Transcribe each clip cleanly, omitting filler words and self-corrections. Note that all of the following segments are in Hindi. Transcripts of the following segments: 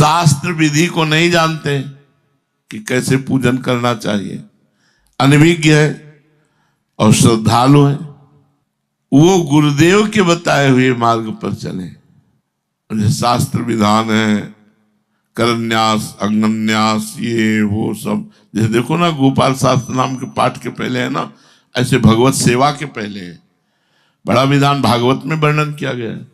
शास्त्र विधि को नहीं जानते कि कैसे पूजन करना चाहिए, अनभिज्ञ है और श्रद्धालु है, वो गुरुदेव के बताए हुए मार्ग पर चले। शास्त्र विधान है, करन्यास, अंगन्यास, ये वो सब, जैसे देखो ना गोपाल शास्त्र नाम के पाठ के पहले है ना, ऐसे भगवत सेवा के पहले है। बड़ा विधान भागवत में वर्णन किया गया है।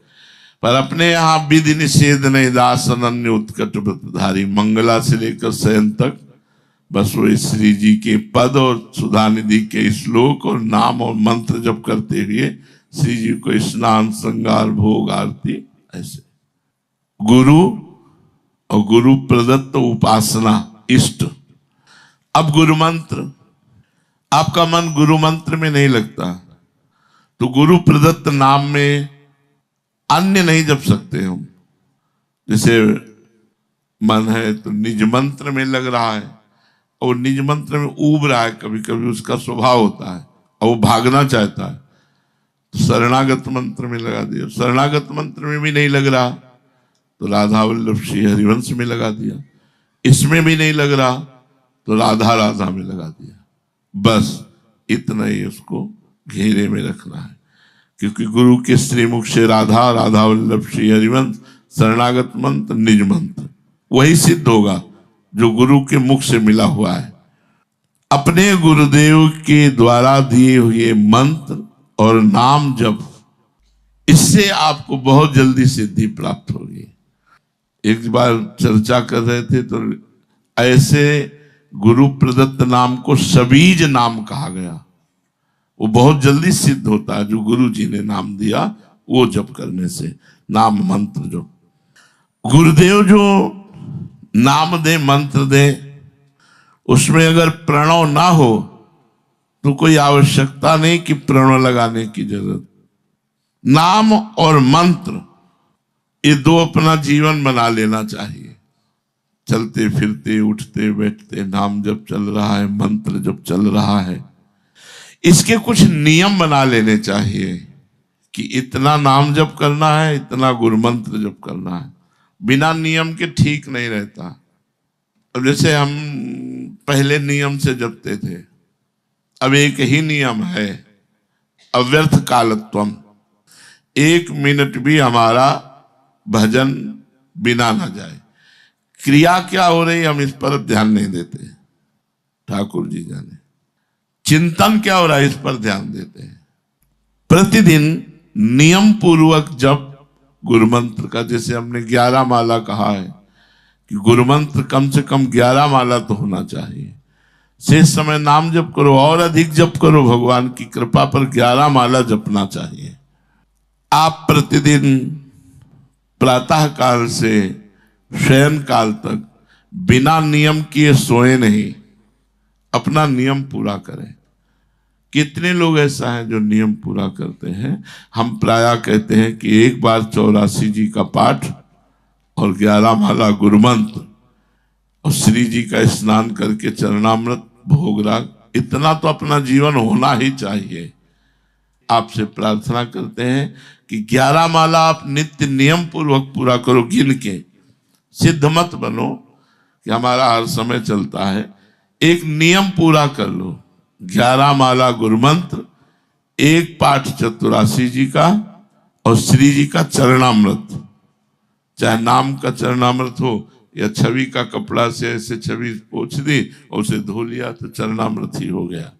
पर अपने यहाँ विधि निषेध नहीं, दास अनन्य उत्कट व्रतधारी, मंगला से लेकर शयन तक बस वो श्री जी के पद और सुधा निधि के श्लोक और नाम और मंत्र जप करते हुए श्री जी को स्नान, श्रृंगार, भोग, आरती, ऐसे गुरु और गुरु प्रदत्त उपासना, इष्ट। अब गुरु मंत्र, आपका मन गुरु मंत्र में नहीं लगता तो गुरु प्रदत्त नाम में अन्य नहीं जप सकते हम। जैसे मन है तो निज मंत्र में लग रहा है और निज मंत्र में ऊब रहा है, कभी कभी उसका स्वभाव होता है और वो भागना चाहता है, तो शरणागत मंत्र में लगा दिया। शरणागत मंत्र में भी नहीं लग रहा तो राधा वल्लभ श्री हरिवंश में लगा दिया। इसमें भी नहीं लग रहा तो राधा राधा में लगा दिया। बस इतना ही उसको घेरे में रखना है, क्योंकि गुरु के श्रीमुख से राधा, राधा वल्लभ श्री हरिवंश, शरणागत मंत्र, निज मंत्र वही सिद्ध होगा जो गुरु के मुख से मिला हुआ है। अपने गुरुदेव के द्वारा दिए हुए मंत्र और नाम जप, इससे आपको बहुत जल्दी सिद्धि प्राप्त होगी। एक बार चर्चा कर रहे थे तो ऐसे गुरु प्रदत्त नाम को सबीज नाम कहा गया। वो बहुत जल्दी सिद्ध होता है, जो गुरु जी ने नाम दिया वो जप करने से, नाम मंत्र जो गुरुदेव जो नाम दे, मंत्र दे, उसमें अगर प्रणव ना हो तो कोई आवश्यकता नहीं कि प्रणव लगाने की जरूरत। नाम और मंत्र ये दो अपना जीवन बना लेना चाहिए। चलते फिरते, उठते बैठते नाम जब चल रहा है, मंत्र जब चल रहा है, इसके कुछ नियम बना लेने चाहिए कि इतना नाम जप करना है, इतना गुरु मंत्र जप करना है। बिना नियम के ठीक नहीं रहता। अब जैसे हम पहले नियम से जपते थे, अब एक ही नियम है, अव्यर्थ कालत्वम। 1 मिनट भी हमारा भजन बिना ना जाए। क्रिया क्या हो रही हम इस पर ध्यान नहीं देते, ठाकुर जी जाने। चिंतन क्या हो रहा है इस पर ध्यान देते हैं। प्रतिदिन नियम पूर्वक जप गुरु मंत्र का, जैसे हमने 11 माला कहा है कि गुरु मंत्र कम से कम 11 माला तो होना चाहिए। शेष समय नाम जप करो और अधिक जप करो, भगवान की कृपा पर 11 माला जपना चाहिए। आप प्रतिदिन प्रातः काल से शयन काल तक बिना नियम किए सोए नहीं, अपना नियम पूरा करें। कितने लोग ऐसा है जो नियम पूरा करते हैं। हम प्रायः कहते हैं कि एक बार 84 जी का पाठ और 11 माला गुरु मंत्र और श्री जी का स्नान करके चरणामृत भोग राग, इतना तो अपना जीवन होना ही चाहिए। आपसे प्रार्थना करते हैं कि 11 माला आप नित्य नियम पूर्वक पूरा करो, गिन के। सिद्ध मत बनो कि हमारा हर समय चलता है, एक नियम पूरा कर लो। 11 माला गुरु मंत्र, एक पाठ 84 जी का और श्री जी का चरणामृत, चाहे नाम का चरणामृत हो या छवि का कपड़ा से ऐसे छवि पोंछ दी और उसे धो लिया तो चरणामृत ही हो गया।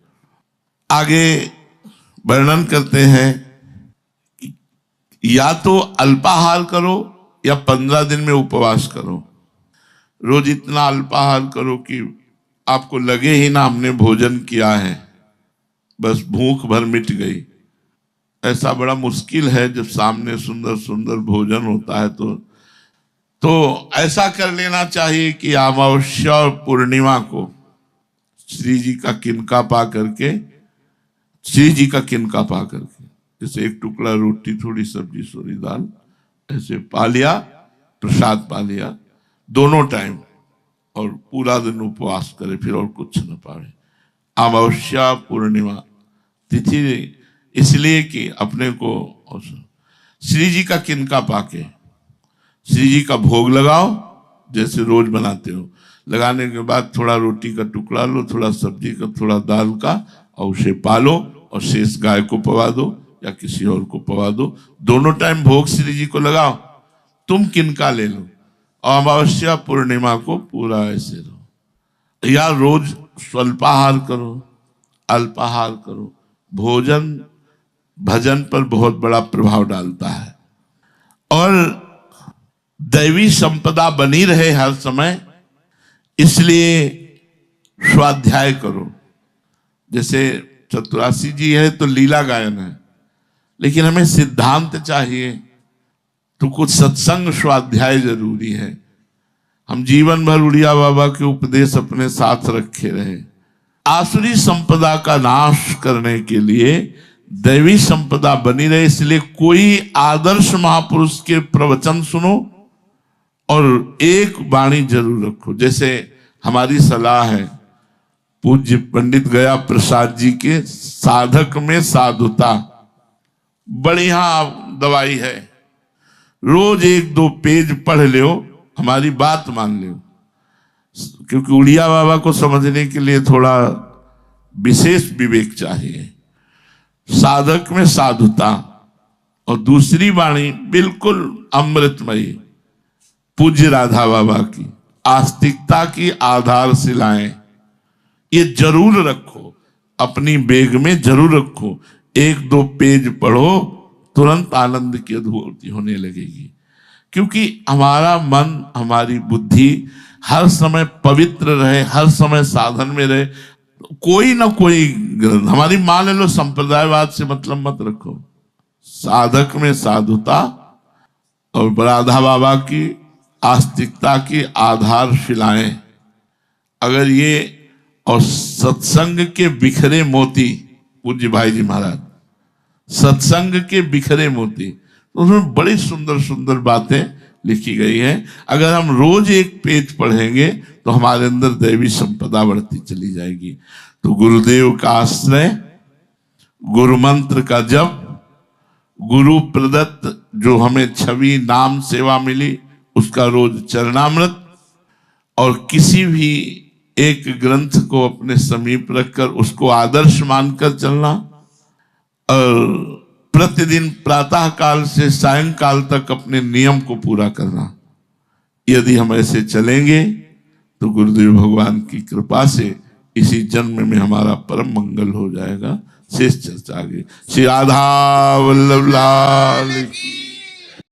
आगे वर्णन करते हैं कि या तो अल्पाहार करो या 15 दिन में उपवास करो। रोज इतना अल्पाहार करो कि आपको लगे ही ना हमने भोजन किया है, बस भूख भर मिट गई। ऐसा बड़ा मुश्किल है जब सामने सुंदर सुंदर भोजन होता है तो ऐसा कर लेना चाहिए कि अमावस्या और पूर्णिमा को श्री जी का किनका पा करके, श्री जी का किनका पा करके, जैसे एक टुकड़ा रोटी, थोड़ी सब्जी, थोड़ी दाल, ऐसे पा लिया, प्रसाद पा लिया दोनों टाइम, और पूरा दिन उपवास करे, फिर और कुछ न पावे। अमावस्या पूर्णिमा तिथि इसलिए कि अपने को श्री जी का किनका पाके श्री जी का भोग लगाओ, जैसे रोज बनाते हो। लगाने के बाद थोड़ा रोटी का टुकड़ा लो, थोड़ा सब्जी का, थोड़ा दाल का, और उसे पालो और शेष गाय को पवा दो या किसी और को पवा दो। दोनों टाइम भोग श्री जी को लगाओ, तुम किनका ले लो, और अमावस्या पूर्णिमा को पूरा ऐसे रहो। या रोज स्वल्पाहार करो, अल्पाहार करो। भोजन भजन पर बहुत बड़ा प्रभाव डालता है। और दैवी संपदा बनी रहे हर समय, इसलिए स्वाध्याय करो। जैसे चतुरासी जी है तो लीला गायन है, लेकिन हमें सिद्धांत चाहिए तो कुछ सत्संग स्वाध्याय जरूरी है। हम जीवन भर उड़िया बाबा के उपदेश अपने साथ रखे रहे। आसुरी संपदा का नाश करने के लिए दैवी संपदा बनी रहे, इसलिए कोई आदर्श महापुरुष के प्रवचन सुनो और एक वाणी जरूर रखो। जैसे हमारी सलाह है पूज्य पंडित गया प्रसाद जी के साधक में साधुता, बढ़िया दवाई है। रोज 1-2 पेज पढ़ लो, हमारी बात मान लो, क्योंकि उड़िया बाबा को समझने के लिए थोड़ा विशेष विवेक चाहिए। साधक में साधुता, और दूसरी वाणी बिल्कुल अमृतमयी पूज्य राधा बाबा की आस्तिकता की आधारशिलाएं, ये जरूर रखो, अपनी बैग में जरूर रखो। 1-2 पेज पढ़ो, तुरंत आनंद की अनुभूति होने लगेगी। क्योंकि हमारा मन, हमारी बुद्धि हर समय पवित्र रहे, हर समय साधन में रहे। कोई ना कोई ग्रंथ, हमारी मान लो संप्रदायवाद से मतलब मत रखो। साधक में साधुता और राधा बाबा की आस्तिकता की आधारशिलाएं, अगर ये, और सत्संग के बिखरे मोती, पूज्य भाई जी महाराज, सत्संग के बिखरे मोती, तो उसमें बड़ी सुंदर सुंदर बातें लिखी गई हैं। अगर हम रोज 1 पेज पढ़ेंगे तो हमारे अंदर दैवी संपदा बढ़ती चली जाएगी। तो गुरुदेव का आश्रय, गुरु मंत्र का जप, गुरु प्रदत्त जो हमें छवि नाम सेवा मिली उसका रोज चरणामृत, और किसी भी एक ग्रंथ को अपने समीप रखकर उसको आदर्श मानकर चलना, और प्रतिदिन प्रातः काल से सायंकाल तक अपने नियम को पूरा करना। यदि हम ऐसे चलेंगे तो गुरुदेव भगवान की कृपा से इसी जन्म में हमारा परम मंगल हो जाएगा। शेष चर्चा आगे। श्री राधा वल्लभ लाल की।